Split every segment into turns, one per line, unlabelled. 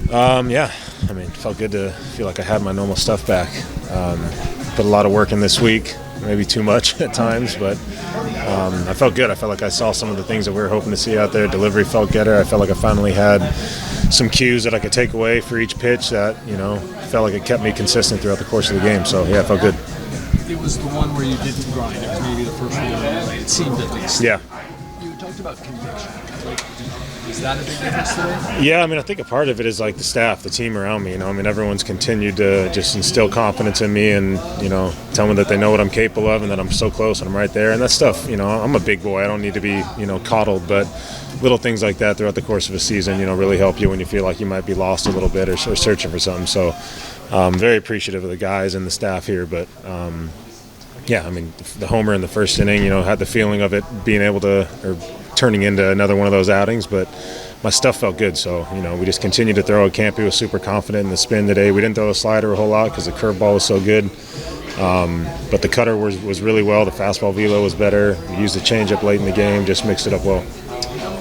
Yeah, I mean, it felt good to feel like I had my normal stuff back. Put a lot of work in this week, maybe too much at times, but I felt good. I felt like I saw some of the things that we were hoping to see out there. Delivery felt better. I felt like I finally had some cues that I could take away for each pitch that, felt like it kept me consistent throughout the course of the game. So, yeah, it felt good.
It was the one where you didn't grind. It was maybe the first one you played. It seemed at least.
Yeah.
You talked about conviction. Is that a big difference today?
Yeah, I mean, I think a part of it is like the staff, the team around me. Everyone's continued to just instill confidence in me and, tell me that they know what I'm capable of and that I'm so close and I'm right there. And that stuff, I'm a big boy. I don't need to be, coddled. But little things like that throughout the course of a season, really help you when you feel like you might be lost a little bit or searching for something. So I'm very appreciative of the guys and the staff here. But, yeah, I mean, the homer in the first inning, had the feeling of it being able to or turning into another one of those outings, but my stuff felt good. So, we just continued to throw. Campy was super confident in the spin today. We didn't throw the slider a whole lot because the curveball was so good. But the cutter was really well. The fastball velo was better. We used the changeup late in the game, just mixed it up well.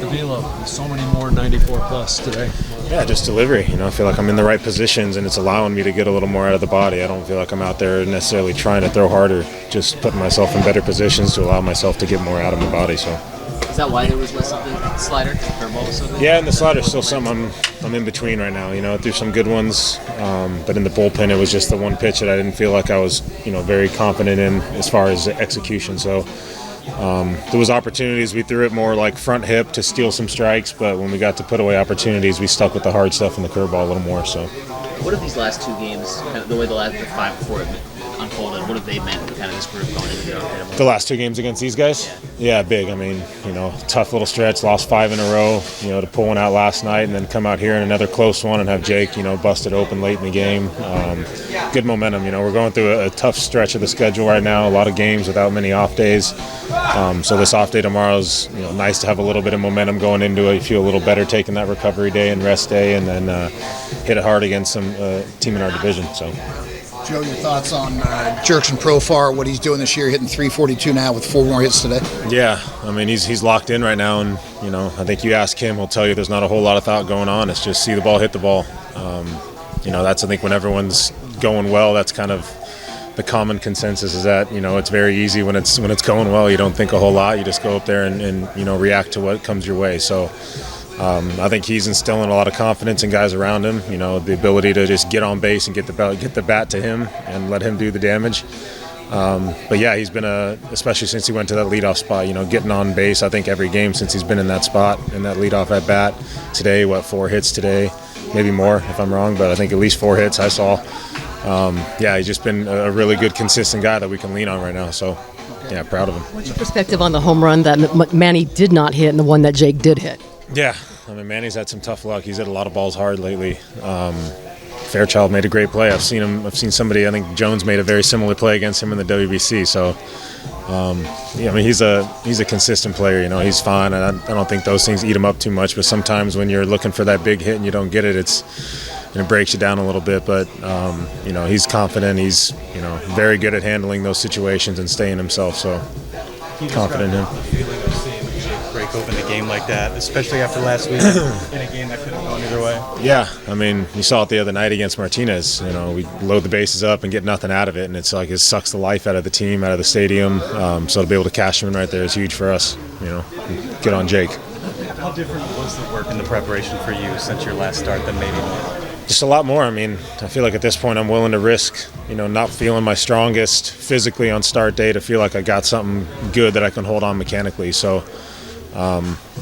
The velo, so many more 94 plus today.
Yeah, just delivery. I feel like I'm in the right positions and it's allowing me to get a little more out of the body. I don't feel like I'm out there necessarily trying to throw harder, just putting myself in better positions to allow myself to get more out of my body. So.
Is that why there was less of the slider? The curveball was so good?
Yeah, and the slider's still something I'm in between right now. I threw some good ones, but in the bullpen it was just the one pitch that I didn't feel like I was, very confident in as far as execution. So there was opportunities. We threw it more like front hip to steal some strikes, but when we got to put away opportunities, we stuck with the hard stuff and the curveball a little more. So,
what have these last two games, kind of the way the 5 before it unfolded, what have they meant for kind of this group going into
the last 2 games against these guys? Yeah, big. I mean, tough little stretch, lost 5 in a row, to pull one out last night and then come out here in another close one and have Jake, busted open late in the game. Good momentum. We're going through a tough stretch of the schedule right now, a lot of games without many off days. So this off day tomorrow is, nice to have a little bit of momentum going into it. You feel a little better taking that recovery day and rest day and then hit it hard against some team in our division. So.
Joe, your thoughts on Jerickson Profar, what he's doing this year, hitting .342 now with 4 more hits today?
Yeah, I mean, he's locked in right now, and, I think you ask him, he'll tell you there's not a whole lot of thought going on. It's just see the ball, hit the ball. That's, I think, when everyone's going well, that's kind of the common consensus is that, it's very easy when it's going well. You don't think a whole lot. You just go up there and react to what comes your way. So, I think he's instilling a lot of confidence in guys around him, the ability to just get on base and get the bat to him and let him do the damage. But yeah, he's been especially since he went to that leadoff spot, getting on base, I think every game since he's been in that spot, in that leadoff at bat. Today, 4 hits today, maybe more if I'm wrong, but I think at least 4 hits I saw. Yeah, he's just been a really good, consistent guy that we can lean on right now. So, yeah, proud of him.
What's your perspective on the home run that Manny did not hit and the one that Jake did hit?
Yeah, I mean, Manny's had some tough luck. He's hit a lot of balls hard lately. Fairchild made a great play. I've seen somebody, I think Jones made a very similar play against him in the WBC. So, yeah, I mean, he's a consistent player. He's fine, and I don't think those things eat him up too much. But sometimes when you're looking for that big hit and you don't get it, it breaks you down a little bit. But he's confident. He's very good at handling those situations and staying himself. So, confident in him.
Break open a game like that, especially after last week in a game that could have gone either way.
Yeah, I mean, you saw it the other night against Martinez. We load the bases up and get nothing out of it, and it's like it sucks the life out of the team, out of the stadium. So to be able to cash him in right there is huge for us. Get on Jake.
How different was the work and the preparation for you since your last start than maybe more?
Just a lot more. I mean, I feel like at this point I'm willing to risk, not feeling my strongest physically on start day to feel like I got something good that I can hold on mechanically. So.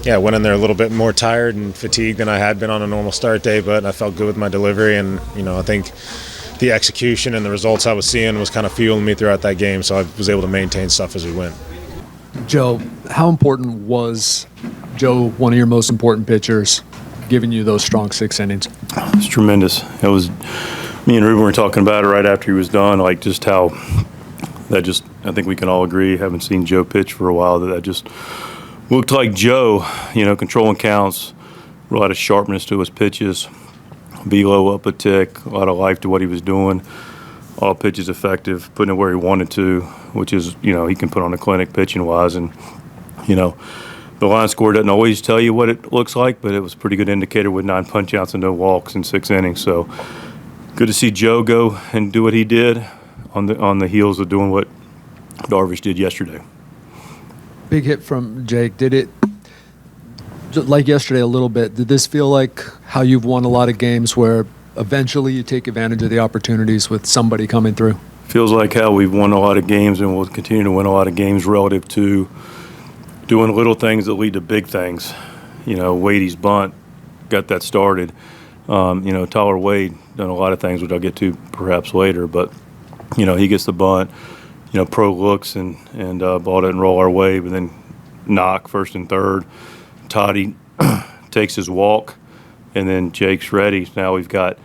Yeah, went in there a little bit more tired and fatigued than I had been on a normal start day, but I felt good with my delivery, and I think the execution and the results I was seeing was kind of fueling me throughout that game, so I was able to maintain stuff as we went.
Joe, how important was Joe, one of your most important pitchers, giving you those strong 6 innings?
It's tremendous. It was me and Ruben were talking about it right after he was done, like just how I think we can all agree, haven't seen Joe pitch for a while, that just looked like Joe, controlling counts, a lot of sharpness to his pitches, velo up a tick, a lot of life to what he was doing. All pitches effective, putting it where he wanted to, which is, he can put on a clinic pitching-wise. And, the line score doesn't always tell you what it looks like, but it was a pretty good indicator with 9 punch-outs and no walks in 6 innings. So good to see Joe go and do what he did on the heels of doing what Darvish did yesterday.
Big hit from Jake. Did it, like yesterday a little bit, did this feel like how you've won a lot of games where eventually you take advantage of the opportunities with somebody coming through?
Feels like how we've won a lot of games and will continue to win a lot of games relative to doing little things that lead to big things. Wadey's bunt got that started. Tyler Wade done a lot of things, which I'll get to perhaps later, but he gets the bunt. Pro looks and ball doesn't roll our way, but then knock first and third. Toddy takes his walk, and then Jake's ready. Now we've got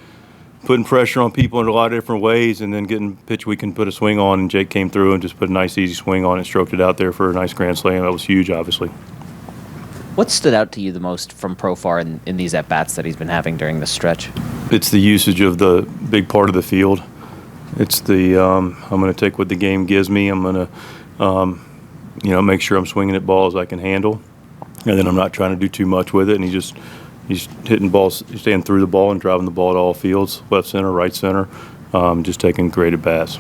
putting pressure on people in a lot of different ways, and then getting pitch we can put a swing on. And Jake came through and just put a nice easy swing on it, stroked it out there for a nice grand slam. That was huge, obviously.
What stood out to you the most from Profar in these at bats that he's been having during this stretch?
It's the usage of the big part of the field. It's the I'm going to take what the game gives me. I'm going to make sure I'm swinging at balls I can handle, and then I'm not trying to do too much with it. And he's hitting balls, he's staying through the ball and driving the ball to all fields, left center, right center, just taking great at bats.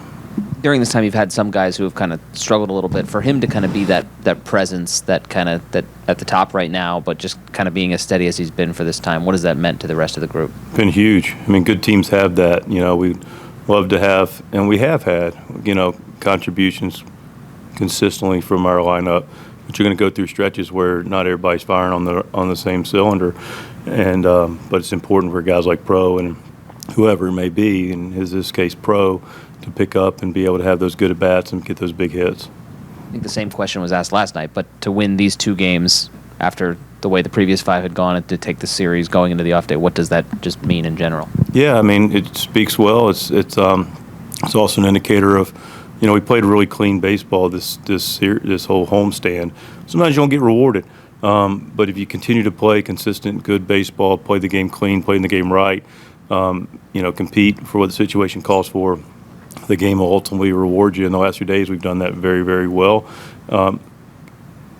During this time, you've had some guys who have kind of struggled a little bit. For him to kind of be that presence, that at the top right now, but just kind of being as steady as he's been for this time, what has that meant to the rest of the group?
Been huge. I mean, good teams have that. We love to have, and we have had, contributions consistently from our lineup. But you're going to go through stretches where not everybody's firing on the same cylinder, and but it's important for guys like Pro and whoever it may be, in this case Pro, to pick up and be able to have those good at bats and get those big hits.
I think the same question was asked last night, but to win these 2 games after the way the previous 5 had gone, and to take the series going into the off day, what does that just mean in general? Yeah,
I mean, it speaks well. It's also an indicator of, we played really clean baseball this whole homestand. Sometimes you don't get rewarded, but if you continue to play consistent, good baseball, play the game clean, play the game right, compete for what the situation calls for, the game will ultimately reward you. In the last few days, we've done that very, very well.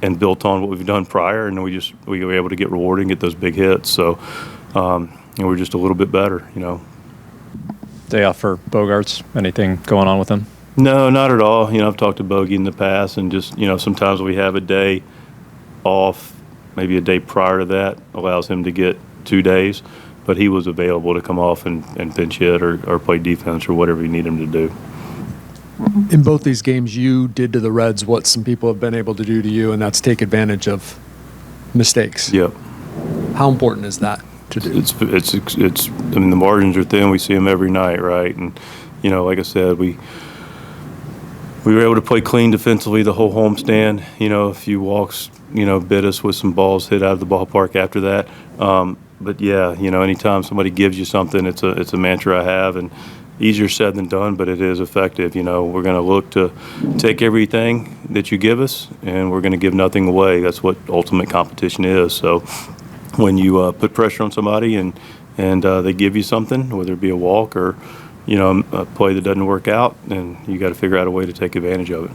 And built on what we've done prior, and we were able to get rewarded and get those big hits. So, we're just a little bit better,
Day off for Bogarts. Anything going on with him?
No, not at all. I've talked to Bogey in the past, and just sometimes we have a day off, maybe a day prior to that allows him to get 2 days. But he was available to come off and pinch hit or play defense or whatever you need him to do.
In both these games, you did to the Reds what some people have been able to do to you, and that's take advantage of mistakes.
Yep.
How important is that to do?
It's. I mean, the margins are thin. We see them every night, right? And like I said, we were able to play clean defensively the whole homestand. A few walks, bit us with some balls hit out of the ballpark after that. But yeah, anytime somebody gives you something, it's a mantra I have, and easier said than done, but it is effective. We're going to look to take everything that you give us, and we're going to give nothing away. That's what ultimate competition is. So when you put pressure on somebody and they give you something, whether it be a walk or a play that doesn't work out, then you got to figure out a way to take advantage of it.